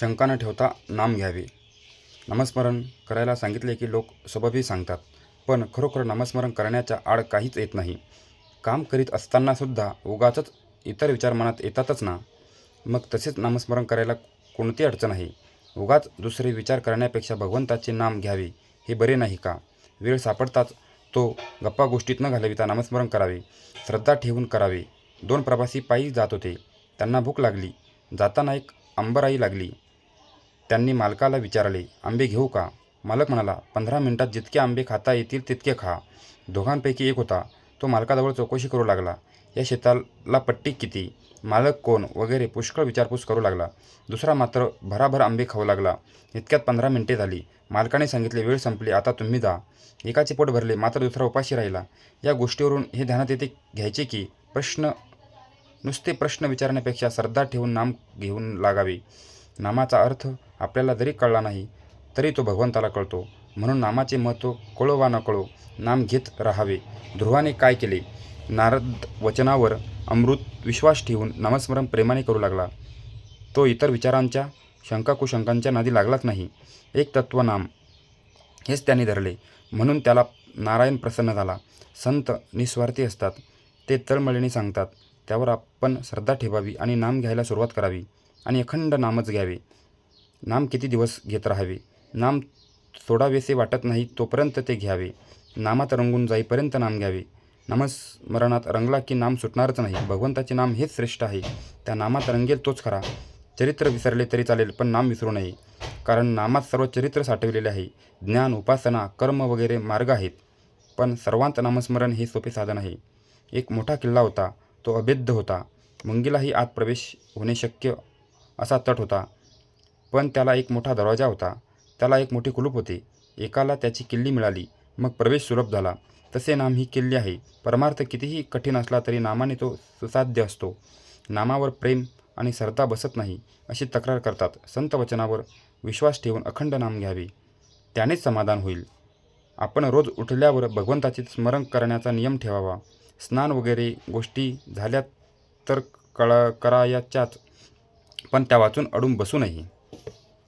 शंका न ठेवता नाम घ्यावे. नामस्मरण करायला सांगितले की लोक स्वभावी सांगतात, पण खरोखर नामस्मरण करण्याच्या आड काहीच येत नाही. काम करीत असतानासुद्धा उगाचच इतर विचार मनात येतातच ना, मग तसेच नामस्मरण करायला कोणती अडचण आहे? उगाच दुसरे विचार करण्यापेक्षा भगवंताचे नाम घ्यावे हे बरे नाही का? वेळ सापडताच तो गप्पा गोष्टीत न घालविता नामस्मरण करावे, श्रद्धा ठेवून करावे. 2 प्रवासी पायी जात होते. त्यांना भूक लागली. जाताना एक आंबराई लागली. त्यांनी मालकाला विचारले, आंबे घेऊ का? मालक म्हणाला, 15 मिनिटात जितके आंबे खाता येतील तितके खा. दोघांपैकी एक होता. तो मालकाजवळ चौकशी करू लागला. या शेताला पट्टी किती? मालक कोण? वगैरे पुष्कळ विचारपूस करू लागला. दुसरा मात्र भराभर आंबे खाऊ लागला. इतक्यात 15 मिनिटे झाली. मालकाने सांगितले, वेळ संपली, आता तुम्ही जा. एकाचे पोट भरले, मात्र दुसरा उपाशी राहिला. या गोष्टीवरून हे ध्यानात येते घ्यायचे की नुसते प्रश्न विचारण्यापेक्षा श्रद्धा ठेवून नाम घेऊन लागावे. नामाचा अर्थ आपल्याला जरी कळला नाही तरी तो भगवंताला कळतो. म्हणून नामाचे महत्त्व कळो वा न कळो नाम घेत राहावे. ध्रुवाने काय केले? नारद वचनावर अमृत विश्वास ठेवून नामस्मरण प्रेमाने करू लागला. तो इतर विचारांच्या शंकाकुशंकांच्या नादी लागलाच नाही. एक तत्व नाम हेच त्याने धरले. म्हणून त्याला नारायण प्रसन्न झाला. संत निस्वार्थी असतात. ते तळमळीने सांगतात. त्यावर आपण श्रद्धा ठेवावी आणि नाम घ्यायला सुरुवात करावी आणि अखंड नामच घ्यावे. नाम किती दिवस घेत राहावे? नाम सोडावेसे वाटत नाही तोपर्यंत ते घ्यावे. नामात रंगून जाईपर्यंत नाम घ्यावे. नामस्मरणात रंगला की नाम सुटणारच नाही. भगवंताचे नाम हेच श्रेष्ठ आहे. त्या नामात रंगेल तोच खरा. चरित्र विसरले तरी चालेल, पण नाम विसरू नये. कारण नामात सर्व चरित्र साठवलेले आहे. ज्ञान, उपासना, कर्म वगैरे मार्ग आहेत. पण सर्वांत नामस्मरण हे सोपे साधन आहे. एक मोठा किल्ला होता. तो अभेद्य होता. मुंगीलाही आत प्रवेश होणे शक्य असा तट होता. पण त्याला एक मोठा दरवाजा होता. त्याला एक मोठे कुलूप होते. एकाला त्याची किल्ली मिळाली, मग प्रवेश सुलभ झाला. तसे नाम ही किल्ली आहे. परमार्थ कितीही कठीण असला तरी नामाने तो सुसाध्य असतो. नामावर प्रेम आणि श्रद्धा बसत नाही अशी तक्रार करतात. संत वचनावर विश्वास ठेवून अखंड नाम घ्यावे, त्यानेच समाधान होईल. आपण रोज उठल्यावर भगवंताचे स्मरण करण्याचा नियम ठेवावा. स्नान वगैरे गोष्टी झाल्या तर करायच्याच, पण त्या वाचून अडून बसू नये.